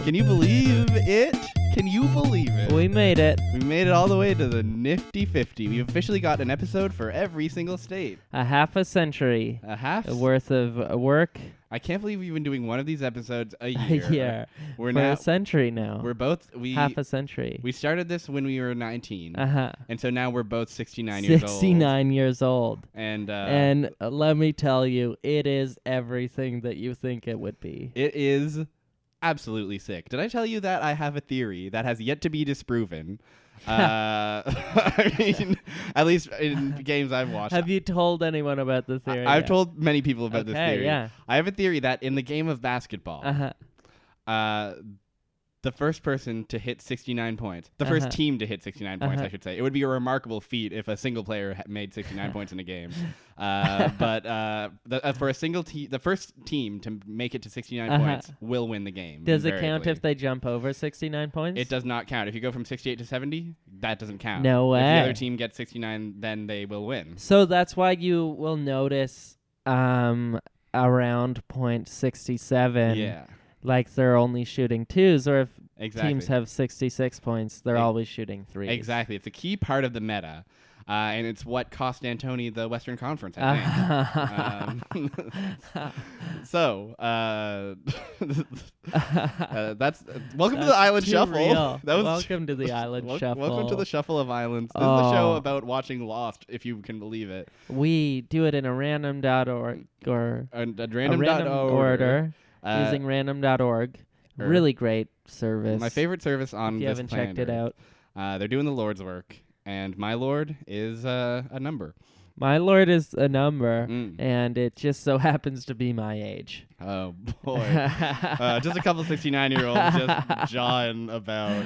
Can you believe it? Can you believe it? We made it. We made it all the way to the nifty 50. We've officially got an episode for every single state. A half a century A half? worth of work. I can't believe we've been doing one of these episodes a A year. year. We're For now a century now. We're both half a century. We started this when we were 19. Uh-huh. And so now we're both 69 years old. 69 years old. And Let me tell you, it is everything that you think it would be. it is absolutely sick. Did I tell you that I have a theory that has yet to be disproven? I mean, at least in games I've watched. Have you told anyone about the theory? I've yet? told many people about this theory. Yeah. I have a theory that in the game of basketball, the first person to hit 69 points, the first team to hit 69 points, I should say. It would be a remarkable feat if a single player made 69 points in a game. But for a single team, the first team to make it to 69 points will win the game. Does it count invariably. if they jump over 69 points? It does not count. If you go from 68 to 70, that doesn't count. No way. If the other team gets 69, then they will win. So that's why you will notice around point 67. Yeah. Like they're only shooting twos, or if Exactly. teams have 66 points, they're always shooting threes. Exactly. It's a key part of the meta. And it's what cost D'Antoni the Western Conference, I think. So, that's welcome to the Island too Shuffle. real. That was welcome to the Island Shuffle. Welcome to the Shuffle of Islands. This is a show about watching Lost, if you can believe it. We do it in a random.org or A a random order using random.org. Really great service. My favorite service on if you this haven't planet. checked it out. They're doing the Lord's work, and my Lord is a number. My Lord is a number, Mm. and it just so happens to be my age. Oh, boy. Just a couple 69-year-olds just jawing about.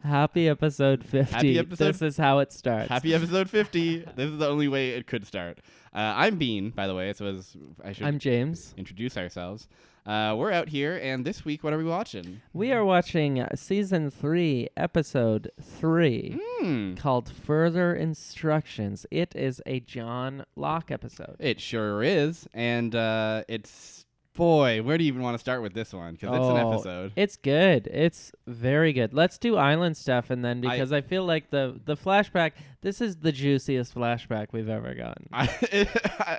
Happy episode 50. Happy episode This is how it starts. Happy episode 50. This is the only way it could start. I'm Bean, by the way, so I should I'm James. introduce ourselves. We're out here, and this week, what are we watching? We are watching season 3, episode 3, called Further Instructions. It is a John Locke episode. It sure is, and it's... Boy, where do you even want to start with this one? Because it's an episode. It's good. It's very good. Let's do island stuff, and then because I feel like the flashback, this is the juiciest flashback we've ever gotten.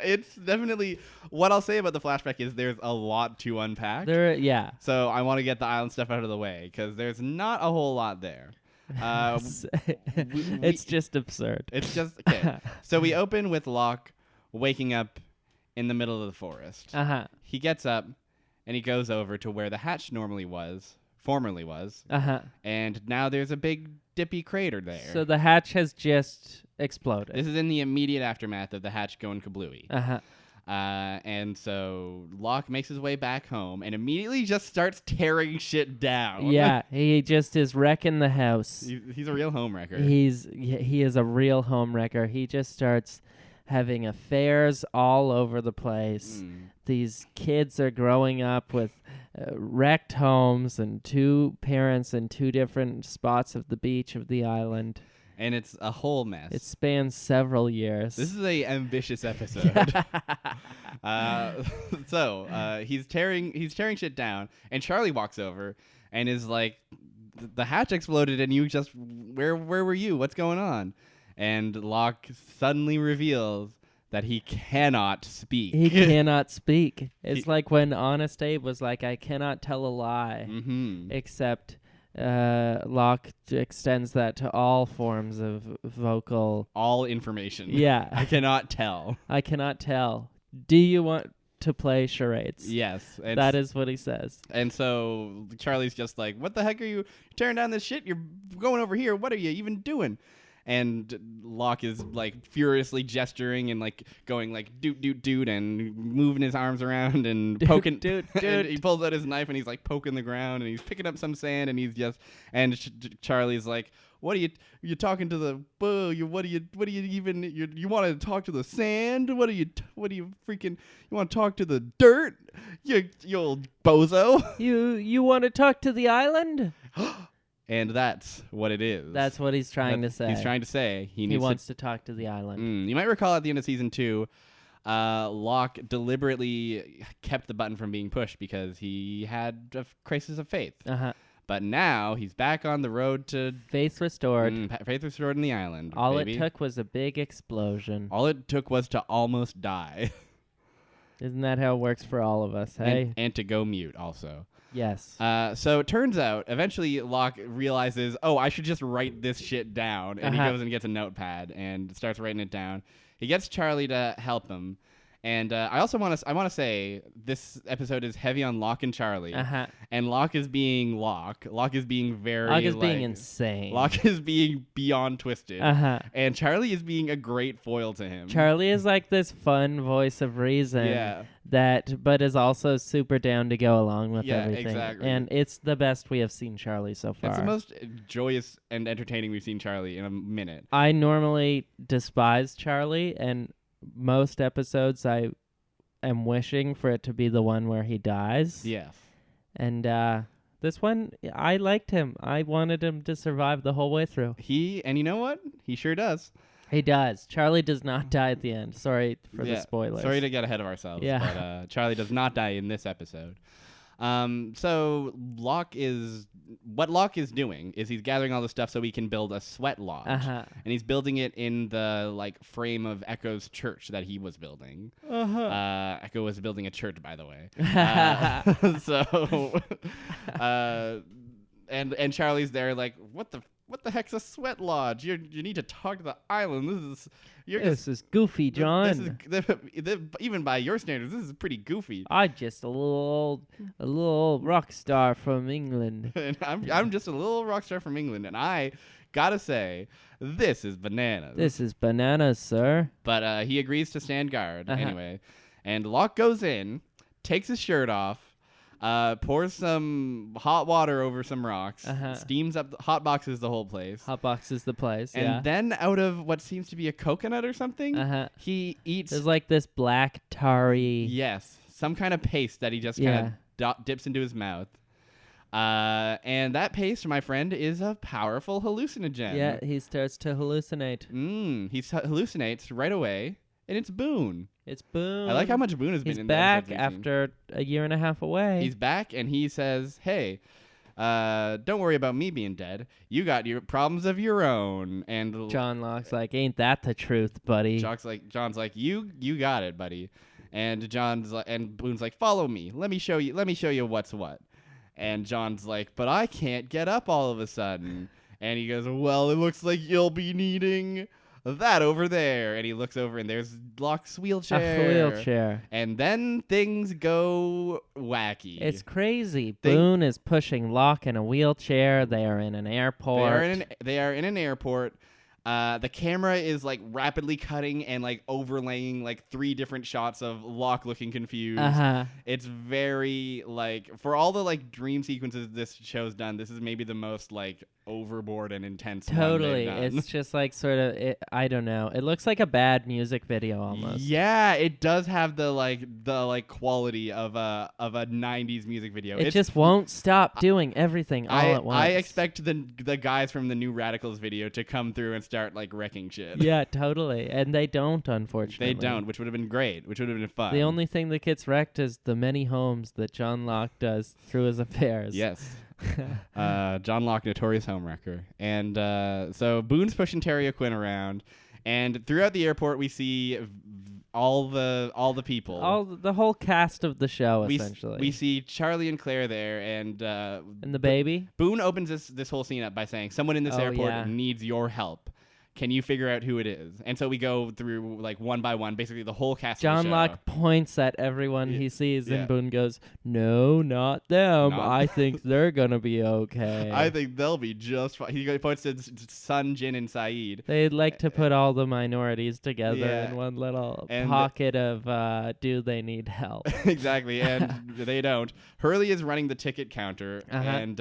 It's definitely... What I'll say about the flashback is there's a lot to unpack. Yeah. So I want to get the island stuff out of the way, because there's not a whole lot there. It's just absurd. It's just... Okay. So we open with Locke waking up in the middle of the forest. He gets up and he goes over to where the hatch formerly was. And now there's a big dippy crater there. So the hatch has just exploded. This is in the immediate aftermath of the hatch going kablooey. And so Locke makes his way back home and immediately just starts tearing shit down. Yeah, he just is wrecking the house. He's a real homewrecker. He is a real homewrecker. He just starts having affairs all over the place. These kids are growing up with wrecked homes and two parents in two different spots of the beach of the island. And it's a whole mess. It spans several years. This is a ambitious episode. So he's tearing shit down, and Charlie walks over and is like, "The hatch exploded, and you just where were you? What's going on?" And Locke suddenly reveals that he cannot speak. He cannot speak. It's like when Honest Abe was like, "I cannot tell a lie," except Locke extends that to all forms of vocal... All information. Yeah. I cannot tell. I cannot tell. Do you want to play charades? Yes. That is what he says. And so Charlie's just like, "What the heck are you tearing down this shit? You're going over here. What are you even doing?" And Locke is like furiously gesturing and like going like doot and moving his arms around and poking. Doot. And he pulls out his knife and he's like poking the ground and he's picking up some sand and he's just Charlie's like, "What are you talking to the? You want to talk to the sand? What are you freaking? You want to talk to the dirt? You old bozo! You want to talk to the island?" And that's what it is. That's what he's trying to say. He's trying to say he wants to talk to the island. You might recall at the end of season 2, Locke deliberately kept the button from being pushed because he had a crisis of faith. But now he's back on the road to faith restored. Faith restored in the island. All baby. It took was a big explosion. All it took was to almost die. Isn't that how it works for all of us, hey? And to go mute also. Yes. So it turns out, eventually Locke realizes, oh, I should just write this shit down. And he goes and gets a notepad and starts writing it down. He gets Charlie to help him. And I also want to say this episode is heavy on Locke and Charlie. And Locke is being Locke. Locke is being very Locke is being insane. Locke is being beyond twisted. And Charlie is being a great foil to him. Charlie is like this fun voice of reason. Yeah. But is also super down to go along with everything. Exactly. And it's the best we have seen Charlie so far. It's the most joyous and entertaining we've seen Charlie in a minute. I normally despise Charlie, and most episodes I am wishing for it to be the one where he dies. Yes. And this one, I liked him. I wanted him to survive the whole way through. And you know what? He sure does. He does. Charlie does not die at the end. Sorry for the spoilers. Sorry to get ahead of ourselves. Yeah. But Charlie does not die in this episode. So what Locke is doing is he's gathering all the stuff so he can build a sweat lodge. And he's building it in the frame of Echo's church that he was building. Echo was building a church, by the way. And Charlie's there like, what the heck's a sweat lodge? You need to talk to the island. This is goofy, John. Even by your standards, this is pretty goofy. I'm just a little old rock star from England. And I'm just a little rock star from England, and I gotta say, this is bananas. This is bananas, sir. But he agrees to stand guard anyway, and Locke goes in, takes his shirt off. Pours some hot water over some rocks, steams up, hot boxes the whole place. Hot boxes the place, and then out of what seems to be a coconut or something, he eats... There's like this black tarry... Yes, some kind of paste that he just kind of dips into his mouth. And that paste, my friend, is a powerful hallucinogen. Yeah, he starts to hallucinate. He hallucinates right away, and it's Boone. It's Boone. I like how much Boone has been in the episodes. He's back after a year and a half away. He's back, and he says, hey, don't worry about me being dead. You got your problems of your own. And John Locke's like, ain't that the truth, buddy? John's like, you got it, buddy. And Boone's like, follow me. Let me show you what's what. And John's like, but I can't get up all of a sudden. And he goes, well, it looks like you'll be needing that over there. And he looks over, and there's Locke's wheelchair. A wheelchair. And then things go wacky. It's crazy. Boone is pushing Locke in a wheelchair. They are in an airport. They are in an airport. The camera is like rapidly cutting and like overlaying like 3 different shots of Locke looking confused. It's very like, for all the like dream sequences this show's done, this is maybe the most like overboard and intense. Totally. It's just like sort of, I don't know. It looks like a bad music video almost. Yeah, it does have the quality of a 90s music video. It just won't stop doing everything all at once. I expect the guys from the New Radicals video to come through and start like wrecking shit. Yeah, totally. And they don't, unfortunately. They don't, which would have been great, which would have been fun. The only thing that gets wrecked is the many homes that John Locke does through his affairs. Yes. John Locke, notorious homewrecker. And so Boone's pushing Terry O'Quinn around, and throughout the airport we see all the people, the whole cast of the show. Essentially, we see Charlie and Claire there, and the baby. Boone opens this whole scene up by saying, "Someone in this airport needs your help. Can you figure out who it is?" And so we go through like one by one, basically the whole cast. John of the show. Locke points at everyone he sees, and Boone goes, "No, not them. I think they're gonna be okay. I think they'll be just fine." He points to Sun, Jin, and Saeed. They'd like to put all the minorities together in one little pocket of do they need help? Exactly, and they don't. Hurley is running the ticket counter, and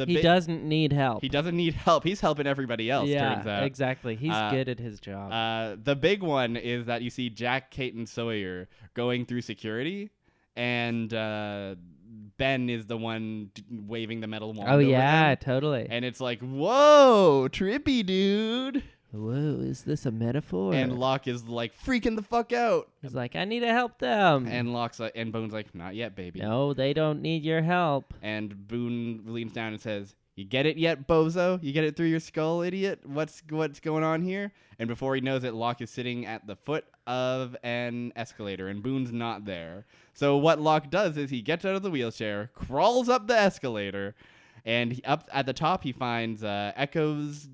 he doesn't need help. He doesn't need help. He's helping everybody else. Turns out. Exactly. He's good at his job. The big one is that you see Jack, Kate, and Sawyer going through security, and Ben is the one waving the metal wand. Oh over yeah, them. totally. And it's like, whoa, trippy, dude. Whoa, is this a metaphor? And Locke is like freaking the fuck out. He's like, I need to help them. And Locke's like, and Boone's like, not yet, baby. No, they don't need your help. And Boone leans down and says, you get it yet, bozo? You get it through your skull, idiot? What's going on here? And before he knows it, Locke is sitting at the foot of an escalator, and Boone's not there. So what Locke does is he gets out of the wheelchair, crawls up the escalator, and up at the top he finds Echo's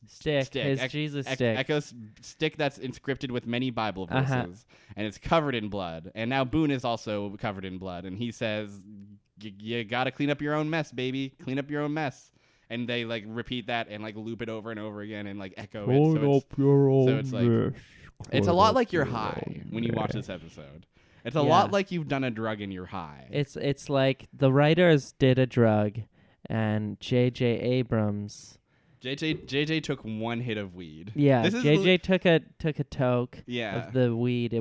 stick. His Jesus stick. Echo's stick that's inscripted with many Bible verses, and it's covered in blood. And now Boone is also covered in blood, and he says, you gotta clean up your own mess, baby. Clean up your own mess. And they like repeat that and like loop it over and over again and like echo it. So it's like it's a lot like you're high when you watch this episode. It's a lot like you've done a drug and you're high. It's like the writers did a drug, and J.J. Abrams. JJ took one hit of weed. Yeah, JJ took a toke of the weed.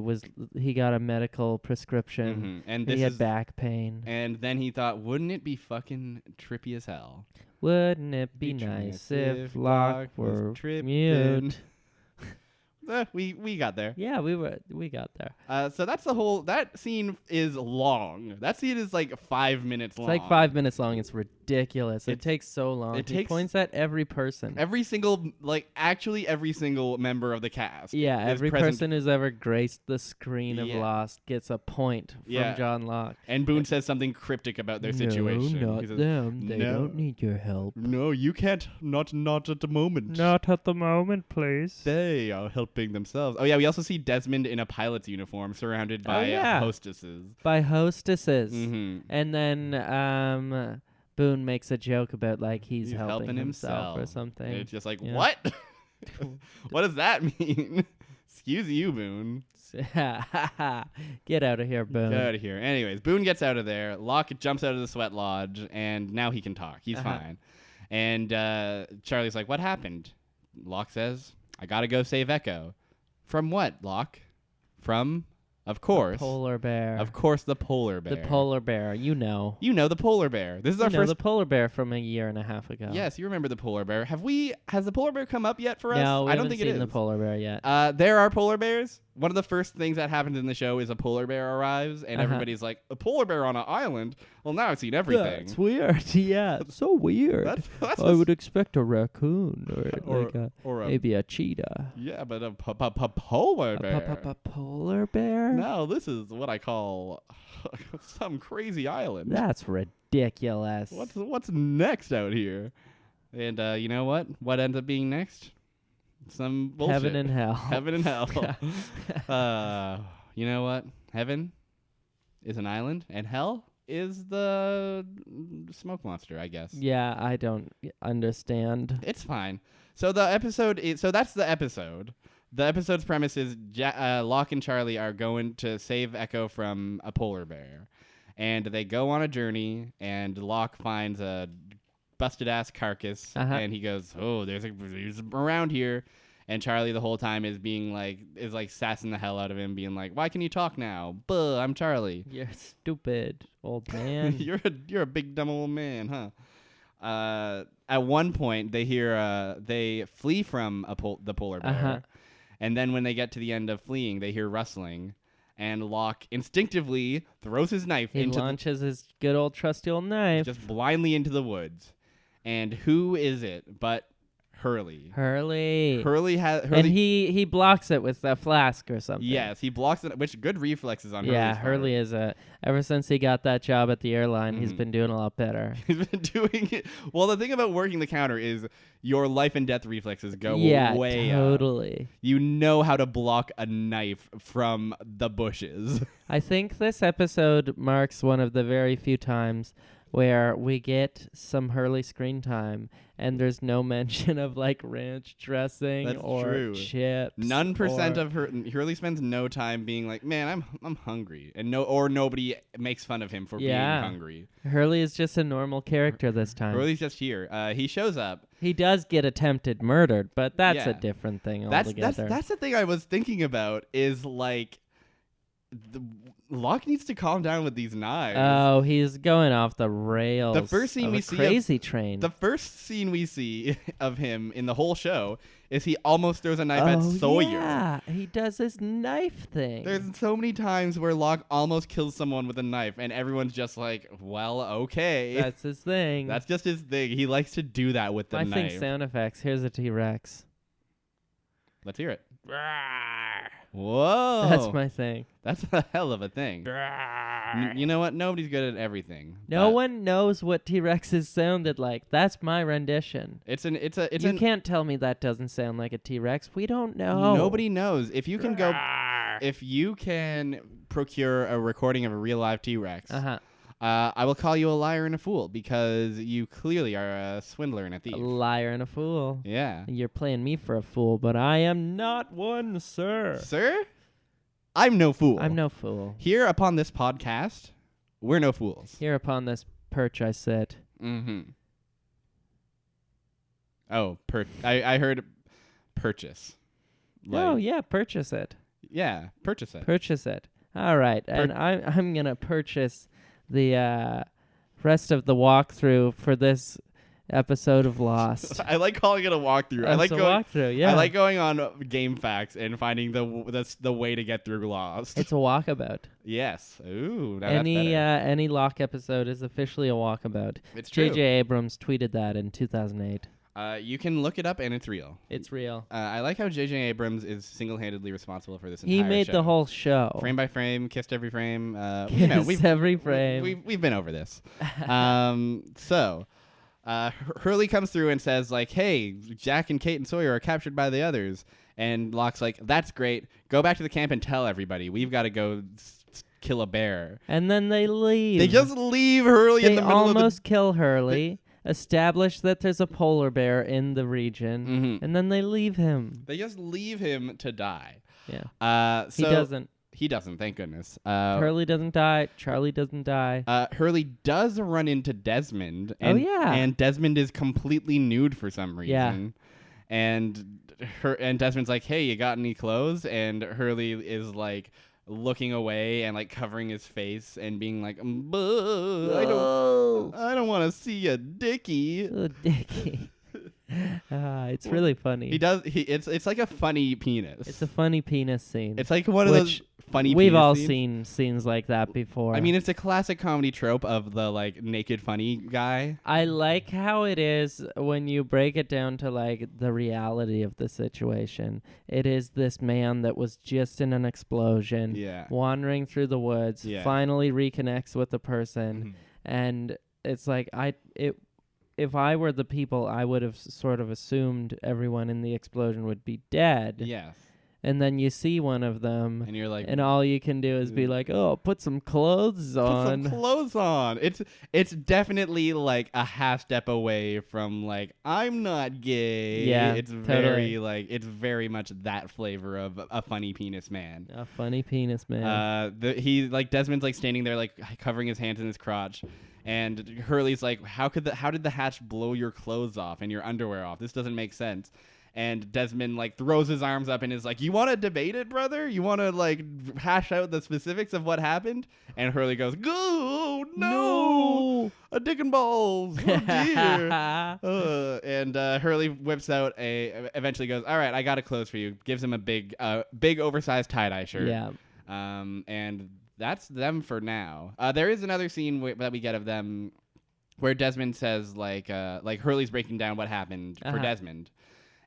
He got a medical prescription, and he had back pain. And then he thought, wouldn't it be fucking trippy as hell? Wouldn't it be nice if Locke were mute? We got there. Yeah, we got there. So that's the whole. That scene is long. That scene is like 5 minutes long. It's like 5 minutes long. It's ridiculous. It takes so long. He points at every person. Every single member of the cast. Yeah, every person who's ever graced the screen of Lost gets a point from John Locke. And Boone says something cryptic about their situation. No, not them. They don't need your help. No, you can't. Not at the moment. Not at the moment, please. They are helping themselves. Oh yeah, we also see Desmond in a pilot's uniform surrounded by hostesses. And then Boone makes a joke about like he's helping himself or something. And it's just like, what? What does that mean? Excuse you, Boone. Get out of here, Boone. Get out of here. Anyways, Boone gets out of there. Locke jumps out of the sweat lodge, and now he can talk. He's fine. And Charlie's like, what happened? Locke says, I gotta go save Echo. From what, Locke? From, of course, the polar bear. Of course, the polar bear. The polar bear, you know. You know the polar bear. This is our first. The polar bear from a year and a half ago. Yes, you remember the polar bear. Has the polar bear come up yet for us? No, I don't think it is. seen the polar bear yet. There are polar bears. One of the first things that happens in the show is a polar bear arrives, and everybody's like, a polar bear on an island? Well, now I've seen everything. It's weird. Yeah, it's so weird. I would expect a raccoon or maybe a cheetah. Yeah, but a polar bear. A polar bear? No, this is what I call some crazy island. That's ridiculous. What's next out here? And you know what? What ends up being next? Some bullshit. Heaven and hell. Heaven and hell. You know what? Heaven is an island, and hell is the smoke monster, I guess. Yeah, I don't understand. It's fine. So the episode is. So that's the episode. The episode's premise is Locke and Charlie are going to save Echo from a polar bear, and they go on a journey. And Locke finds a busted ass carcass, and he goes, "Oh, there's around here." And Charlie the whole time is sassing the hell out of him, being like, "Why can you talk now? Buh, I'm Charlie." You're stupid, old man. you're a big dumb old man, huh? At one point, they flee from the polar bear, and then when they get to the end of fleeing, they hear rustling. And Locke instinctively throws his knife He launches his good old trusty old knife. Just blindly into the woods. And who is it but Hurley? Hurley. And he blocks it with a flask or something. Yes, he blocks it, which good reflexes on Hurley's part. Hurley is ever since he got that job at the airline, he's been doing a lot better. He's been doing it. Well, the thing about working the counter is your life and death reflexes go way totally. Up. You know how to block a knife from the bushes. I think this episode marks one of the very few times where we get some Hurley screen time, and there's no mention of like ranch dressing chips. None percent of Hurley spends no time being like, "Man, I'm hungry," and nobody makes fun of him for being hungry. Hurley is just a normal character this time. Hurley's just here. He shows up. He does get attempted murdered, but that's a different thing altogether. That's the thing I was thinking about is like. Locke needs to calm down with these knives. Oh, he's going off the rails. The first scene we see crazy train. The first scene we see of him in the whole show is he almost throws a knife at Sawyer. Yeah, he does this knife thing. There's so many times where Locke almost kills someone with a knife, and everyone's just like, well, okay. That's his thing. That's just his thing. He likes to do that with the I knife. think sound effects. Here's a T-Rex. Let's hear it. Whoa. That's my thing. That's a hell of a thing. You know what? Nobody's good at everything. No one knows what T-Rexes sounded like. That's my rendition. You can't tell me that doesn't sound like a T-Rex. We don't know. Nobody knows. If you can procure a recording of a real live T-Rex, I will call you a liar and a fool because you clearly are a swindler and a thief. A liar and a fool. Yeah. You're playing me for a fool, but I am not one, sir. Sir? I'm no fool. I'm no fool. Here upon this podcast, we're no fools. Here upon this perch I sit. Mm-hmm. Oh, I heard purchase. Oh, yeah, purchase it. Yeah, purchase it. Purchase it. All right, and I'm going to purchase the rest of the walkthrough for this episode of Lost. I like calling it a walkthrough. Walkthrough, yeah. I like going on Game Facts and finding the way to get through Lost. It's a walkabout. Yes. Ooh, now any Locke episode is officially a walkabout. It's true. J.J. Abrams tweeted that in 2008. You can look it up, and it's real. It's real. I like how J.J. Abrams is single-handedly responsible for this entire show. He made the whole show. Frame by frame, kissed every frame. Kissed every frame. We've been over this. So Hurley comes through and says, like, hey, Jack and Kate and Sawyer are captured by the others. And Locke's like, that's great. Go back to the camp and tell everybody. We've got to go kill a bear. And then they leave. They just leave Hurley in the middle of the... They almost kill Hurley. Establish that there's a polar bear in the region, and then they leave him. They just leave him to die. Yeah. So he doesn't. He doesn't, thank goodness. Hurley doesn't die. Charlie doesn't die. Hurley does run into Desmond. Oh, yeah. And Desmond is completely nude for some reason. Yeah. And Desmond's like, hey, you got any clothes? And Hurley is like... looking away and like covering his face and being like, I don't want to see a dickie. Oh, dickie. It's really funny. It's like a funny penis. It's a funny penis scene. It's like one of those funny we've penis all scenes. seen scenes like that before. I mean, it's a classic comedy trope of the like naked funny guy. I like how it is when you break it down to like the reality of the situation. It is this man that was just in an explosion, wandering through the woods, finally reconnects with the person, and it's like if I were the people, I would have sort of assumed everyone in the explosion would be dead. Yes. And then you see one of them, and you're like, and all you can do is be like, "Oh, put some clothes on." Put some clothes on. It's definitely like a half step away from like I'm not gay. Yeah, it's totally. it's very much that flavor of a funny penis man. A funny penis man. Desmond's like standing there like covering his hands in his crotch. And Hurley's like, how did the hatch blow your clothes off and your underwear off? This doesn't make sense. And Desmond like throws his arms up and is like, you want to debate it, brother? You want to like hash out the specifics of what happened? And Hurley goes, go, no, a dick and balls. Oh dear. And Hurley whips out eventually goes, all right, I got a clothes for you. Gives him a big oversized tie-dye shirt. Yeah. And that's them for now. There is another scene that we get of them where Desmond says like Hurley's breaking down what happened for Desmond.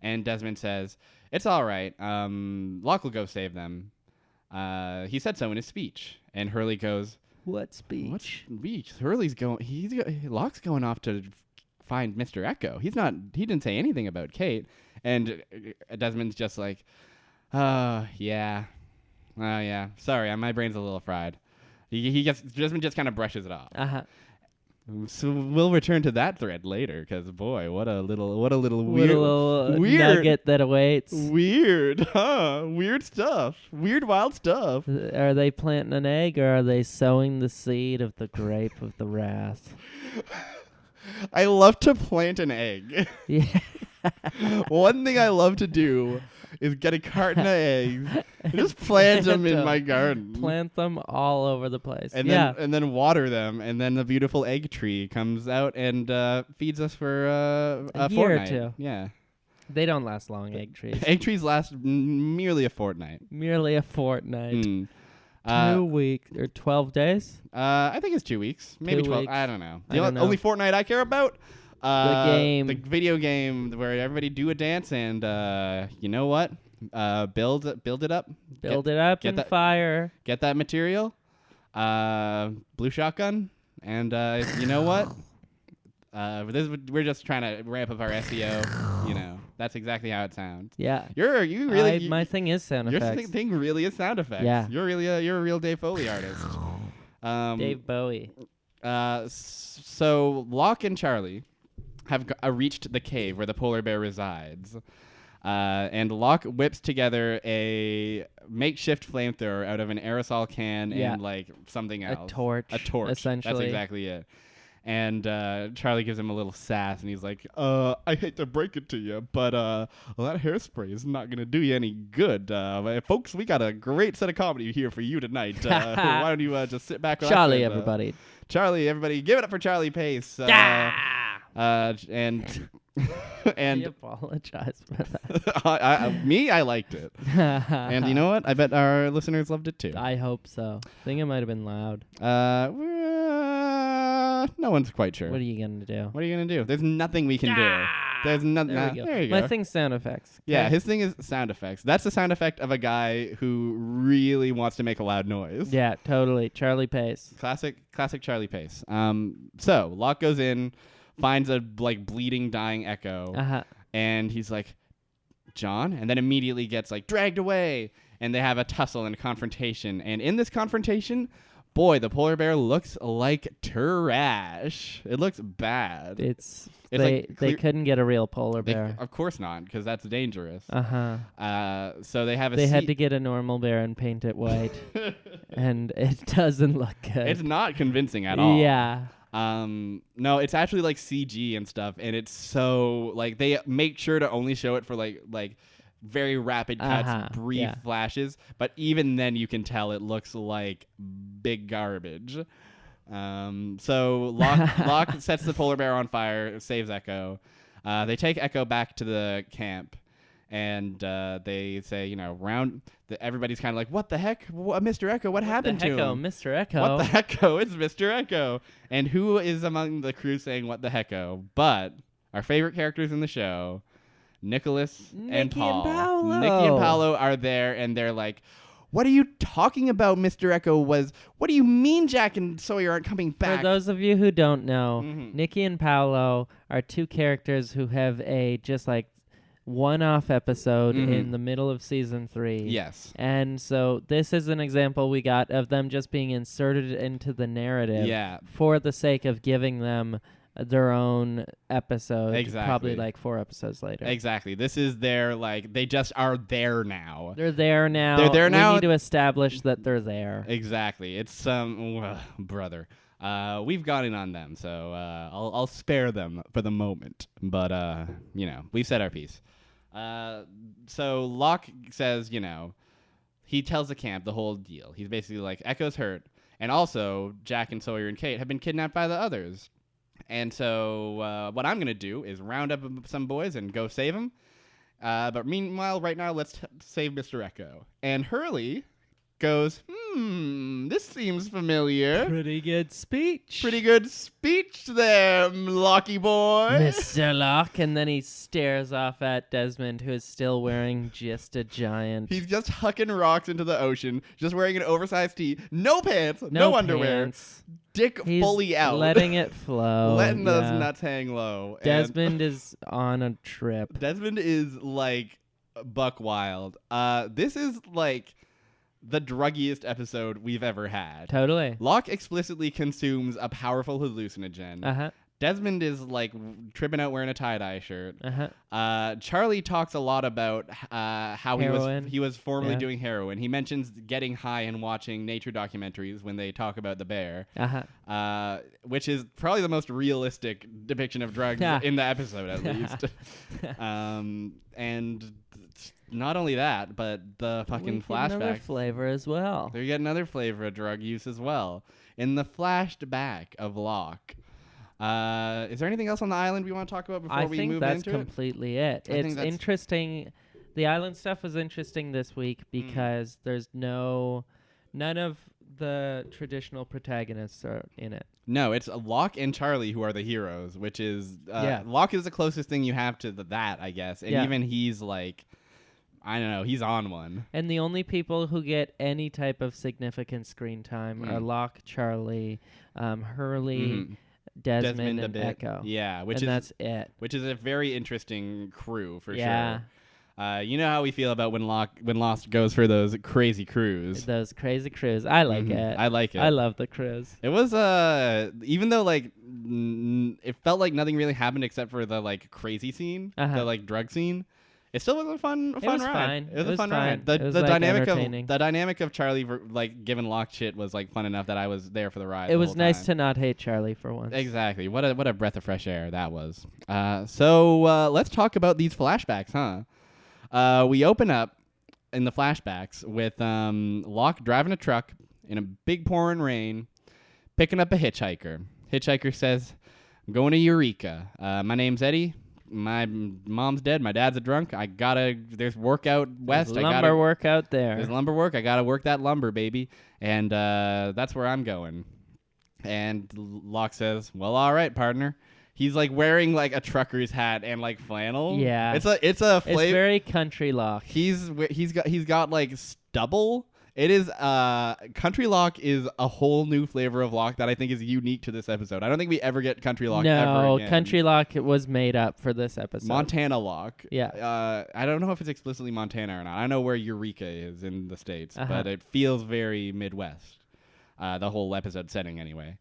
And Desmond says, it's all right. Locke will go save them. He said so in his speech. And Hurley goes, what speech? What speech? Locke's going off to find Mr. Echo. He didn't say anything about Kate. And Desmond's just like, yeah. Oh, yeah. Sorry, my brain's a little fried. Desmond just kind of brushes it off. So we'll return to that thread later, because boy, what a little weird nugget that awaits. Weird, huh? Weird stuff. Weird, wild stuff. Are they planting an egg, or are they sowing the seed of the grape of the wrath? I love to plant an egg. Yeah. One thing I love to do is get a carton of eggs and just plant them in my garden. Plant them all over the place. And then water them, and then the beautiful egg tree comes out and feeds us for a year fortnight. or two. Yeah. They don't last long, egg trees. Egg trees last merely a fortnight. Merely a fortnight. 2 weeks or 12 days? I think it's 2 weeks. Maybe 12. Weeks. I don't know. I don't know. Only fortnight I care about? The game. The video game where everybody do a dance and you know what? Build it up. Build it up and fire. Get that material. Blue shotgun. And you know what? We're just trying to ramp up our SEO. You know, that's exactly how it sounds. Yeah. My thing is sound effects. Your thing really is sound effects. Yeah. You're a real Dave Foley artist. Dave Bowie. So Locke and Charlie have reached the cave where the polar bear resides. And Locke whips together a makeshift flamethrower out of an aerosol can and like something else. A torch. Essentially. That's exactly it. And Charlie gives him a little sass, and he's like, I hate to break it to you, but that hairspray is not going to do you any good. Folks, we got a great set of comedy here for you tonight. Why don't you just sit back on Charlie, everybody. Charlie, everybody. Give it up for Charlie Pace. And I apologize for that. I liked it. And you know what? I bet our listeners loved it too. I hope so. I think it might have been loud. No one's quite sure. What are you going to do? What are you going to do? There's nothing we can do. There's nothing. There you go. My thing's sound effects. Okay? Yeah, his thing is sound effects. That's the sound effect of a guy who really wants to make a loud noise. Yeah, totally. Charlie Pace. Classic Charlie Pace. So Locke goes in, finds a bleeding, dying Echo, and he's like, John, and then immediately gets dragged away, and they have a tussle and a confrontation. And in this confrontation, boy, the polar bear looks like trash. It looks bad. They couldn't get a real polar bear. Of course not, because that's dangerous. So they have They had to get a normal bear and paint it white, and it doesn't look good. It's not convincing at all. Yeah. No, it's actually CG and stuff, and it's so they make sure to only show it for very rapid cuts, brief flashes, but even then you can tell it looks like big garbage. So Locke sets the polar bear on fire, saves Echo. They take Echo back to the camp, and they say, everybody's kind of like, what the heck? Mr. Echo, what happened to him? Mr. Echo. What the hecko? It's Mr. Echo. And who is among the crew saying what the hecko? But our favorite characters in the show, Nicholas and Paul. Paolo. Nikki and Paolo are there, and they're like, what are you talking about, Mr. Echo? What do you mean Jack and Sawyer aren't coming back? For those of you who don't know, Nikki and Paolo are two characters who have a one-off episode in the middle of season 3. Yes. And so this is an example we got of them just being inserted into the narrative for the sake of giving them their own episode. Exactly. Probably 4 episodes later. Exactly. This is their they just are there now. They're there now. They're there now. We need to establish that they're there. Exactly. It's brother. We've gone in on them, so I'll spare them for the moment. But we've said our piece. So Locke says, he tells the camp the whole deal. He's basically like, Echo's hurt, and also Jack and Sawyer and Kate have been kidnapped by the others. And so what I'm going to do is round up some boys and go save them. But meanwhile, right now, let's save Mr. Echo. And Hurley goes, this seems familiar. Pretty good speech. Pretty good speech there, Lockie boy. Mr. Locke. And then he stares off at Desmond, who is still wearing just a giant. He's just hucking rocks into the ocean, just wearing an oversized tee, no pants, no underwear, pants. Dick He's fully out. Letting it flow. Letting those nuts hang low. Desmond is on a trip. Desmond is buck wild. This is the druggiest episode we've ever had. Totally. Locke explicitly consumes a powerful hallucinogen. Desmond is tripping out wearing a tie-dye shirt. Charlie talks a lot about how he was formerly doing heroin. He mentions getting high and watching nature documentaries when they talk about the bear, which is probably the most realistic depiction of drugs in the episode, at least. And not only that, but the fucking flashback. Another flavor as well. They get another flavor of drug use as well. In the flashback of Locke, Is there anything else on the island we want to talk about before we move into it? I think that's completely it. It's interesting. The island stuff was interesting this week because there's none of the traditional protagonists are in it. No, it's Locke and Charlie who are the heroes, which is Locke is the closest thing you have to that, I guess. And even he's like, I don't know, he's on one. And the only people who get any type of significant screen time are Locke, Charlie, Hurley, Desmond and Echo. Yeah, that's it. Which is a very interesting crew for sure. You know how we feel about when Lost goes for those crazy crews. Those crazy crews. I like it. I like it. I love the crews. It was even though like it felt like nothing really happened except for the like crazy scene, the like drug scene. It still was a fun ride. Fine. It was a fun ride. The dynamic of Charlie like giving Locke shit was like fun enough that I was there for the ride. It was nice to not hate Charlie for once. Exactly. What a breath of fresh air that was. So let's talk about these flashbacks, huh? We open up in the flashbacks with Locke driving a truck in a big pouring rain, picking up a hitchhiker. Hitchhiker says, "I'm going to Eureka. My name's Eddie. My mom's dead. My dad's a drunk. There's work out west. There's lumber work out there. There's lumber work. I gotta work that lumber, baby. And that's where I'm going." And Locke says, "Well, all right, partner." He's like wearing like a trucker's hat and like flannel. Yeah, it's very country Locke. He's got like stubble. It is country Locke is a whole new flavor of Locke that I think is unique to this episode. I don't think we ever get country Locke ever again. Country Locke was made up for this episode. Montana Locke. Yeah. I don't know if it's explicitly Montana or not. I know where Eureka is in the States, but it feels very Midwest. The whole episode setting anyway.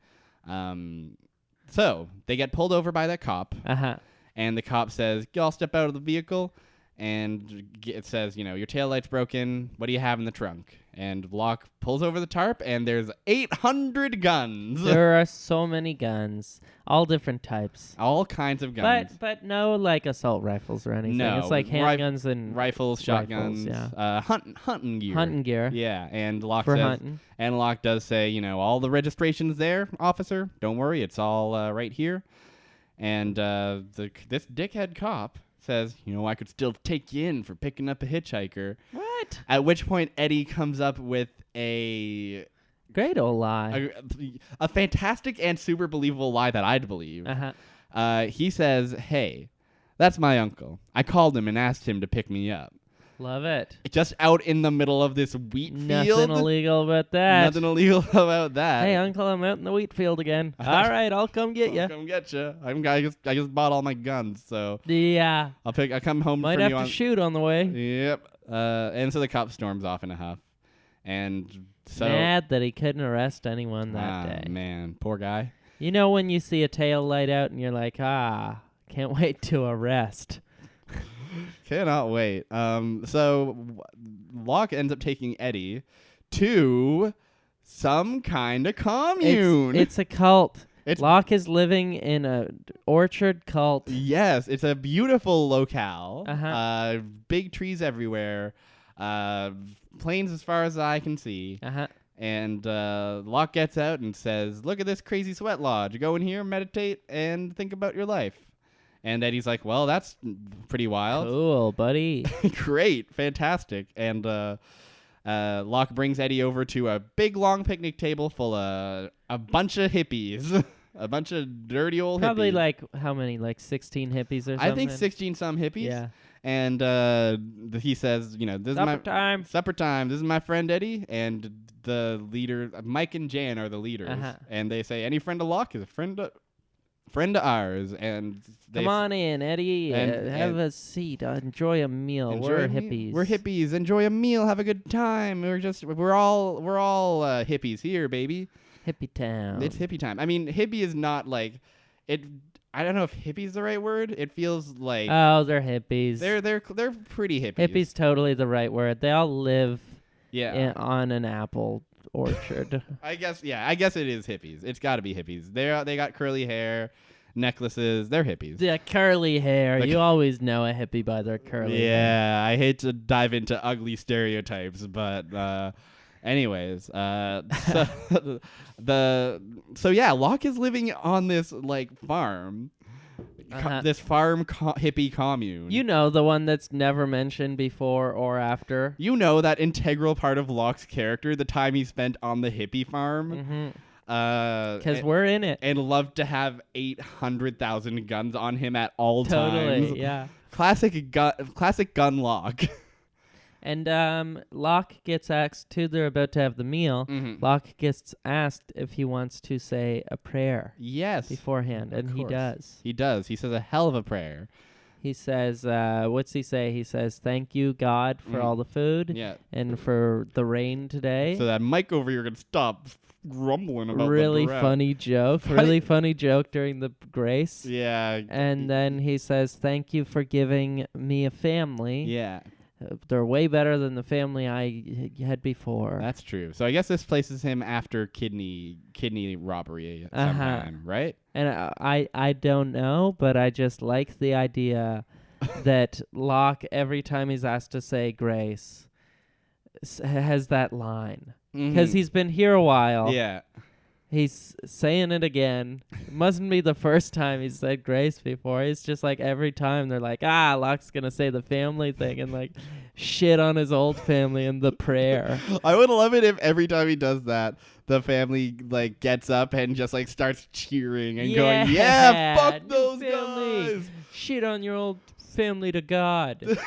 So they get pulled over by that cop, and the cop says, "Y'all step out of the vehicle," and it says, "Your taillight's broken. What do you have in the trunk?" And Locke pulls over the tarp, and there's 800 guns. There are so many guns, all different types, all kinds of guns, but no like assault rifles or anything. No, it's like handguns and rifles, shotguns, hunting gear. Hunting gear. Yeah, and Locke for says, hunting. And Locke does say, all the registration's there, officer. Don't worry, it's all right here. And this dickhead cop says, I could still take you in for picking up a hitchhiker. What? At which point Eddie comes up with a great old lie, a fantastic and super believable lie that I'd believe. He says, "Hey, that's my uncle. I called him and asked him to pick me up." Love it. Just out in the middle of this wheat field. Nothing illegal about that. Nothing illegal about that. Hey, uncle, I'm out in the wheat field again. All right, I'll come get you. Come get you. I just bought all my guns, so yeah. I'll come home. Might have to shoot on the way. Yep. And so the cop storms off in a huff, and so mad that he couldn't arrest anyone that day. Man, poor guy. When you see a tail light out and you're like, can't wait to arrest. Cannot wait. So Locke ends up taking Eddie to some kind of commune. It's a cult. Locke is living in a orchard cult. Yes, it's a beautiful locale. Big trees everywhere. Plains as far as I can see. And Locke gets out and says, "Look at this crazy sweat lodge. Go in here, meditate, and think about your life." And Eddie's like, "Well, that's pretty wild." Cool, buddy. Great. Fantastic. And Locke brings Eddie over to a big, long picnic table full of a bunch of hippies. A bunch of dirty old Probably hippies. Like, how many? Like 16 hippies or something? I think 16-some hippies. Yeah. And he says, this is supper time. This is my friend Eddie. And the leader, Mike and Jan are the leaders. And they say, any friend of Locke is a friend of ours. And come on in, Eddie. Have a seat. Enjoy a meal. We're hippies. We're hippies. Enjoy a meal. Have a good time. We're all hippies here, baby. Hippie town. It's hippie time. I mean, hippie is not like it. I don't know if hippie is the right word. It feels like they're hippies. They're pretty hippies. Hippie's totally the right word. They all live on an apple orchard. I guess it is hippies. It's got to be hippies. They got curly hair, necklaces. They're hippies. Yeah, curly hair. You always know a hippie by their curly hair. Yeah, I hate to dive into ugly stereotypes, but Anyways, so yeah, Locke is living on this like farm, this farm hippie commune. You know, the one that's never mentioned before or after. You know, that integral part of Locke's character, the time he spent on the hippie farm. Mm-hmm. Because we're in it. And love to have 800,000 guns on him at all Totally, times. yeah. Classic gun Locke. And Locke gets asked too. They're about to have the meal. Mm-hmm. Locke gets asked if he wants to say a prayer. Yes. Beforehand, and he does. He does. He says a hell of a prayer. He says, what's he say? He says, "Thank you, God, for all the food and for the rain today." So that Mike over here can stop grumbling about really the drought. funny joke. Really funny joke during the grace. Yeah. And then he says, "Thank you for giving me a family." Yeah. They're way better than the family I had before. That's true. So I guess this places him after kidney robbery sometime, right? And I don't know, but I just like the idea that Locke, every time he's asked to say grace, has that line. Because he's been here a while. Yeah. He's saying it again. It mustn't be the first time he's said grace before. It's just like every time they're like, Locke's going to say the family thing and like shit on his old family and the prayer. I would love it if every time he does that, the family like gets up and just like starts cheering and going, yeah, fuck those guys. Shit on your old family to God.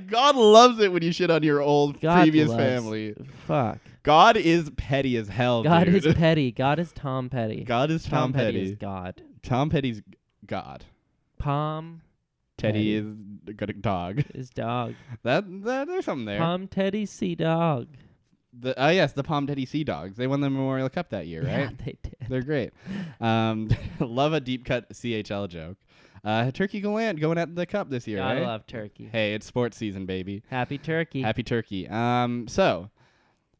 God loves it when you shit on your old previous family. Fuck. God is petty as hell. God dude. is petty. God is Tom Petty. God is Tom Petty. Is God. Tom Petty's God. Palm. Teddy is a dog. Is dog. That there's something there. Palm Teddy Sea Dog. Yes, the Palm Teddy Sea Dogs. They won the Memorial Cup that year, right? Yeah, they did. They're great. Love a deep cut CHL joke. Turkey Gallant going at the cup this year, I right? love turkey. Hey, it's sports season, baby. Happy turkey. Happy turkey. So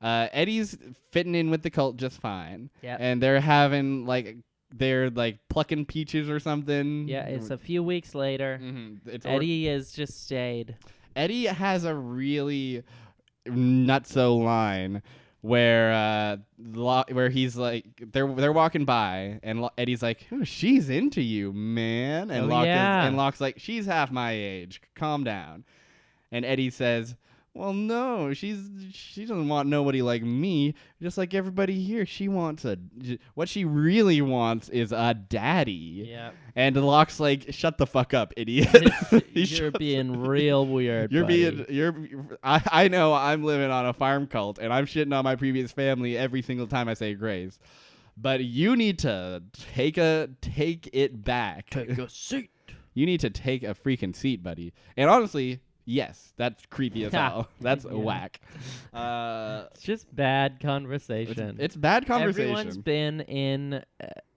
Eddie's fitting in with the cult just fine. Yeah. And they're having they're plucking peaches or something. Yeah, it's a few weeks later. Mm-hmm. Eddie has just stayed. Eddie has a really nutso line where he's like they're walking by and Eddie's like, oh, she's into you, man, and Locke's like, she's half my age, calm down. And Eddie says, well, no, she doesn't want nobody like me, just like everybody here. She wants what she really wants is a daddy. Yeah. And Locke's like, shut the fuck up, idiot. You're being real weird. I know I'm living on a farm cult and I'm shitting on my previous family every single time I say grace. But you need to take it back. Take a seat. You need to take a freaking seat, buddy. And honestly, yes, that's creepy as hell. That's whack. It's just bad conversation. It's bad conversation. Everyone's been in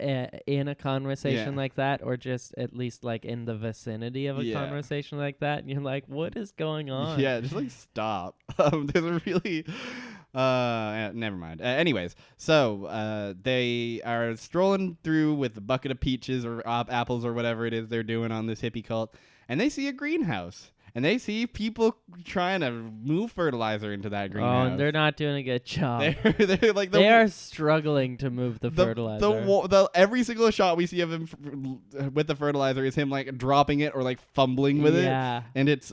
a conversation like that, or just at least like in the vicinity of a conversation like that, and you're like, what is going on? Yeah, just like stop. There's a really never mind. Anyways, so they are strolling through with a bucket of peaches or apples or whatever it is they're doing on this hippie cult, and they see a greenhouse. And they see people trying to move fertilizer into that greenhouse. Oh, and they're not doing a good job. They're like they are struggling to move the fertilizer. every single shot we see of him with the fertilizer is him like dropping it or like fumbling with it. Yeah, and it's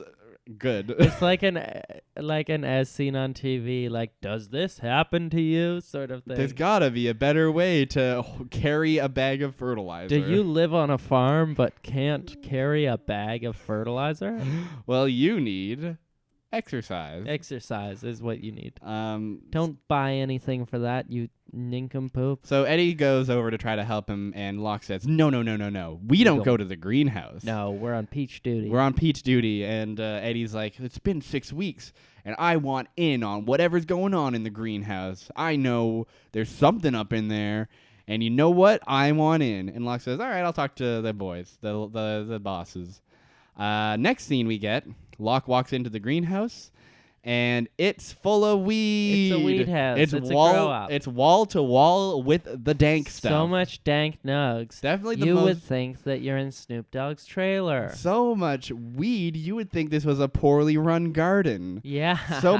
good. It's like an as seen on TV, like, does this happen to you, sort of thing. There's gotta be a better way to carry a bag of fertilizer. Do you live on a farm but can't carry a bag of fertilizer? Well, you need exercise. Exercise is what you need. Don't buy anything for that, you nincompoop. So Eddie goes over to try to help him, and Locke says, no. We don't go to the greenhouse. No, we're on peach duty. We're on peach duty, and Eddie's like, it's been 6 weeks, and I want in on whatever's going on in the greenhouse. I know there's something up in there, and you know what? I want in. And Locke says, all right, I'll talk to the boys, the bosses. Next scene we get, Locke walks into the greenhouse, and it's full of weed. It's a weed house. It's a grow up. It's wall to wall with the dank stuff. So much dank nugs. Definitely the you most. would think that you're in Snoop Dogg's trailer. So much weed, you would think this was a poorly run garden. Yeah. So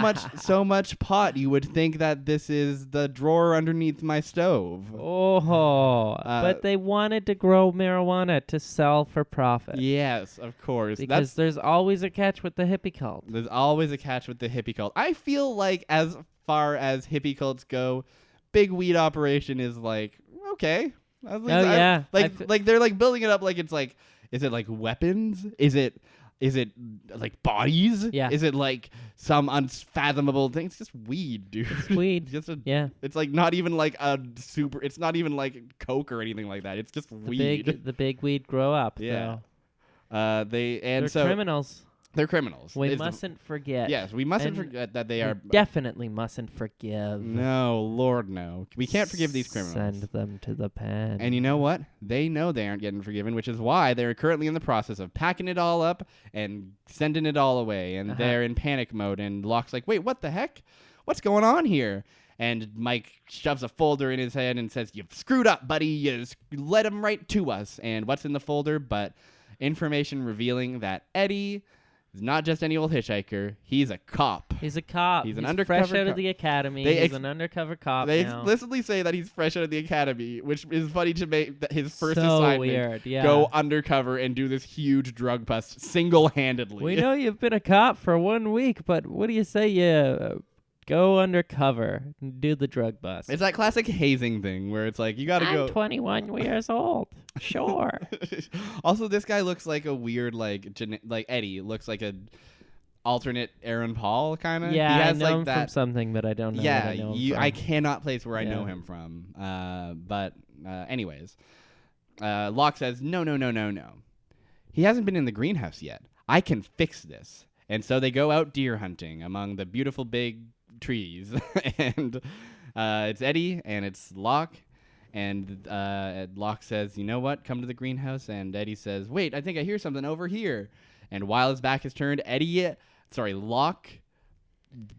much pot, you would think that this is the drawer underneath my stove. Oh, but they wanted to grow marijuana to sell for profit. Yes, of course. Because there's always a catch with the hippie cult. There's always a catch with the hippie cult. I feel like as far as hippie cults go, big weed operation is like, okay. Yeah. Like they're like building it up like it's like, is it like weapons? Is it like bodies? Yeah. Is it like some unfathomable thing? It's just weed, dude. It's weed. Yeah. It's like not even like it's not even like coke or anything like that. It's just weed. The big weed grow up. Yeah. Though. They're criminals. They're criminals. We mustn't forget. Yes, we mustn't forget that they are. Definitely mustn't forgive. No, Lord, no. We can't forgive these criminals. Send them to the pen. And you know what? They know they aren't getting forgiven, which is why they're currently in the process of packing it all up and sending it all away. And they're in panic mode. And Locke's like, wait, what the heck? What's going on here? And Mike shoves a folder in his head and says, you've screwed up, buddy. You led him right to us. And what's in the folder but information revealing that Eddie is not just any old hitchhiker. He's a cop. He's a cop. He's an undercover fresh out cop. of the academy. He's an undercover cop They now. explicitly say that he's fresh out of the academy, which is funny to make that his first So assignment weird, yeah. go undercover and do this huge drug bust single-handedly. We know you've been a cop for 1 week, but what do you say you go undercover and do the drug bust? It's that classic hazing thing where it's like, you gotta go. I'm 21 years old. Sure. Also, this guy looks like a weird, like Eddie looks like a alternate Aaron Paul kind of. Yeah, he has I know like him that. from something, but I don't know. Yeah, what I know him from. I cannot place where I know Yeah. him from. But anyways, Locke says, no. He hasn't been in the greenhouse yet. I can fix this. And so they go out deer hunting among the beautiful big trees. And it's Eddie and it's Locke. And Locke says, you know what? Come to the greenhouse. And Eddie says, wait, I think I hear something over here. And while his back is turned, Locke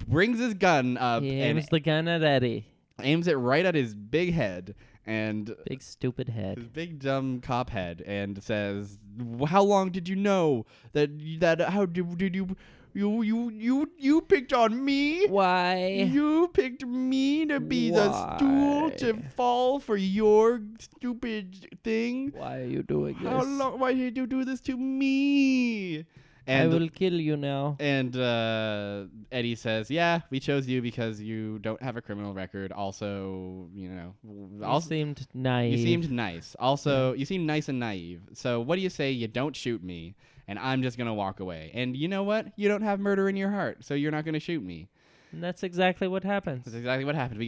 brings his gun up He and aims the gun at Eddie. aims it right at his big head and Big stupid his head. big dumb cop head and says, how long did you know that how did you picked on me? Why? You picked me to be the stool to Why? fall for your stupid thing. Why are you doing this? How long? Why did you do this to me? And I will kill you now. And Eddie says, yeah, we chose you because you don't have a criminal record. Also, You seemed naive. you seemed nice. Also, you seem nice and naive. So what do you say you don't shoot me, and I'm just going to walk away? And you know what? You don't have murder in your heart, so you're not going to shoot me. And that's exactly what happens. That's exactly what happened.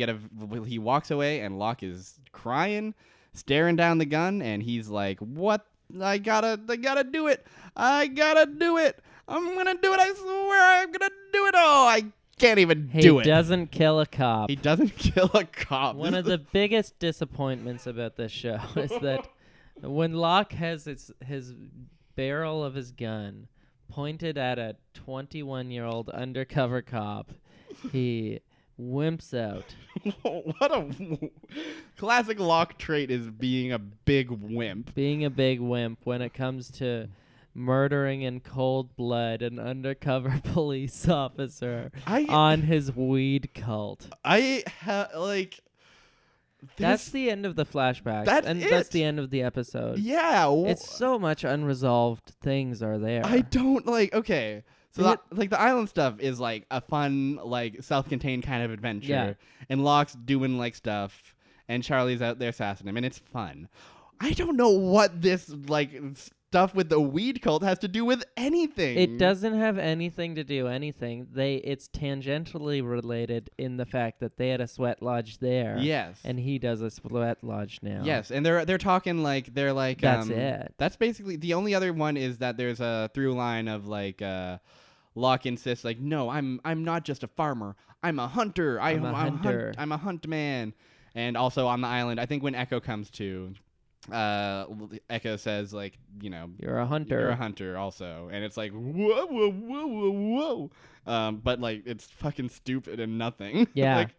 He walks away, and Locke is crying, staring down the gun, and he's like, what? I gotta do it. I gotta do it. I'm gonna do it. I swear I'm gonna do it. Oh, I can't even do it. He doesn't kill a cop. He doesn't kill a cop. One of the biggest disappointments about this show is that when Locke has his barrel of his gun pointed at a 21-year-old undercover cop, he wimps out. What a classic Locke trait is being a big wimp. Being a big wimp when it comes to murdering in cold blood an undercover police officer on his weed cult. That's the end of the flashback. That's the end of the episode. Yeah. It's so much unresolved things are there. I don't okay. So the island stuff is like a fun, like self-contained kind of adventure. Yeah. And Locke's doing like stuff and Charlie's out there sassing him and it's fun. I don't know what this like stuff with the weed cult has to do with anything. It doesn't have anything to do anything. It's tangentially related in the fact that they had a sweat lodge there. Yes. And he does a sweat lodge now. Yes, and they're talking like That's it. That's basically the only other one is that there's a through line of like Locke insists like, no, I'm not just a farmer. I'm a hunter. I'm a hunt man. And also on the island, I think when Echo comes to, Echo says like, You're a hunter. You're a hunter also, and it's like whoa whoa whoa whoa whoa. But like it's fucking stupid and nothing. Yeah. Like,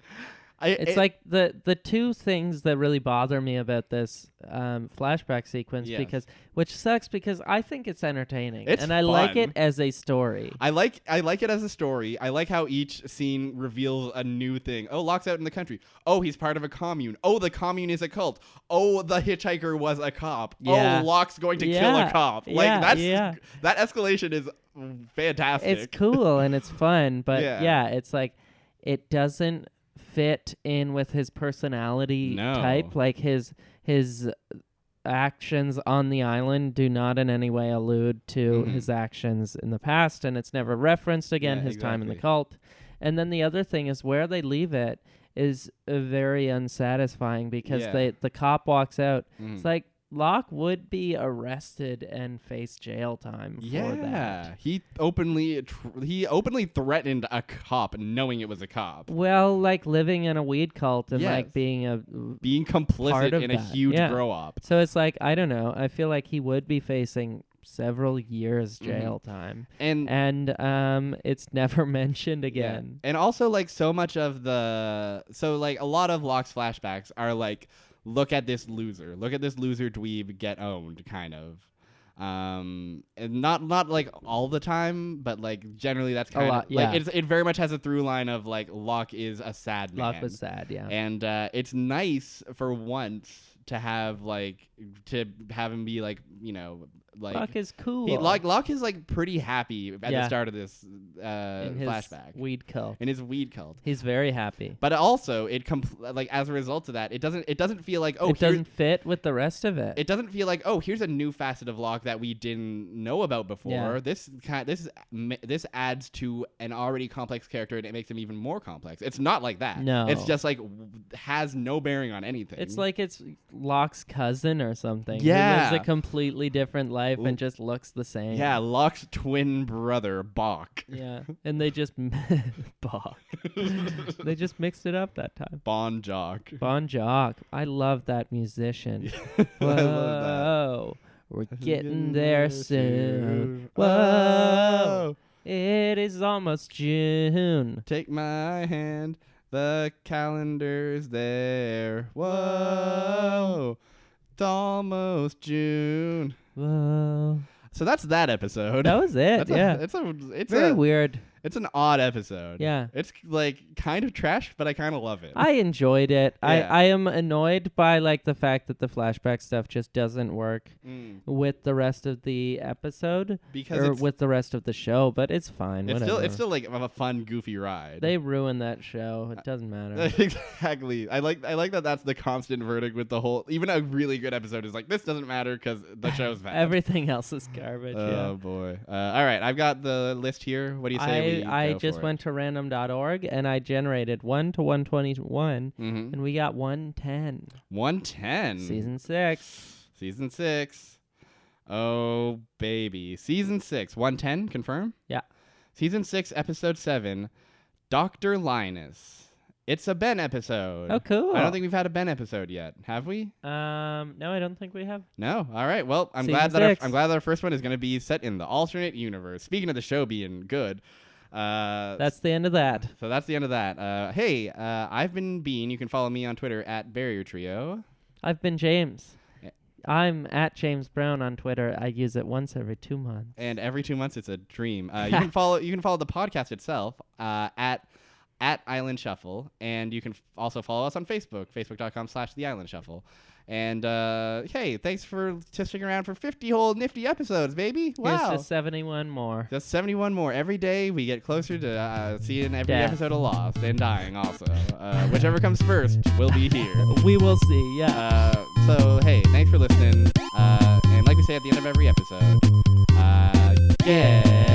It's like the two things that really bother me about this flashback sequence, Yes. which sucks because I think it's entertaining It's and I like fun. it as a story. I like it as a story. I like how each scene reveals a new thing. Oh, Locke's out in the country. Oh, he's part of a commune. Oh, the commune is a cult. Oh, the hitchhiker was a cop. Yeah. Oh, Locke's going to kill a cop. Like that escalation is fantastic. It's cool and it's fun, but Yeah. it's like it doesn't fit in with his personality type. Like his actions on the island do not in any way allude to his actions in the past, and it's never referenced again, his time in the cult. And then the other thing is where they leave it is very unsatisfying because the cop walks out. It's like Locke would be arrested and face jail time for that. He openly threatened a cop knowing it was a cop. Well, like living in a weed cult and like being complicit in a huge grow up. So it's like, I don't know. I feel like he would be facing several years jail time. And it's never mentioned again. Yeah. And also like so much of a lot of Locke's flashbacks are like, look at this loser dweeb get owned, kind of. And not like all the time, but like generally that's kind of like it very much has a through line of like Locke is a sad man. Locke was sad, yeah. And it's nice for once to have him be like, like Locke is cool. Locke is like pretty happy at the start of this flashback. In his weed cult. He's very happy. But also, as a result of that, it doesn't feel like it doesn't fit with the rest of it. It doesn't feel like, oh, here's a new facet of Locke that we didn't know about before. Yeah. This adds to an already complex character and it makes him even more complex. It's not like that. No, it's just like has no bearing on anything. It's like it's Locke's cousin or something. Yeah, he lives a completely different life and just looks the same. Yeah, Locke's twin brother, Bocke. Yeah, and they just Bocke. They just mixed it up that time. Bon Jock. I love that musician. Whoa, I love that. We're getting there soon. Whoa, it is almost June. Take my hand, the calendar's there. Whoa, it's almost June. Whoa. So that's that episode. That was it. It's very weird. It's an odd episode. Yeah. It's like kind of trash, but I kind of love it. I enjoyed it. Yeah. I am annoyed by like the fact that the flashback stuff just doesn't work with the rest of the episode with the rest of the show, but it's fine. It's still like a fun, goofy ride. They ruined that show. It doesn't matter. Exactly. I like that that's the constant verdict with the whole, even a really good episode is like, this doesn't matter because the show's bad. Everything else is garbage. Oh boy. All right. I've got the list here. What do you say? I just went to random.org and I generated 1 to 121 and we got 110. 110. Season 6. Oh baby. Season 6. 110. Confirm? Yeah. Season 6, episode 7. Dr. Linus. It's a Ben episode. Oh, cool. I don't think we've had a Ben episode yet. Have we? No, I don't think we have. No. All right. Well, I'm glad that our first one is going to be set in the alternate universe. Speaking of the show being good, that's the end of that. So that's the end of that. Hey, I've been Bean. You can follow me on Twitter at Barrier Trio. I've been James. I'm at James Brown on Twitter. I use it once every 2 months. And every 2 months, it's a dream. You can follow the podcast itself at Island Shuffle, and you can also follow us on Facebook, facebook.com/The Island Shuffle. And hey, thanks for sticking around for 50 whole nifty episodes, baby. Wow. Here's just 71 more. Just 71 more. Every day we get closer to seeing every episode of Lost and dying also. Whichever comes first, we'll be here. We will see, yeah. So, hey, thanks for listening. And like we say at the end of every episode, yeah.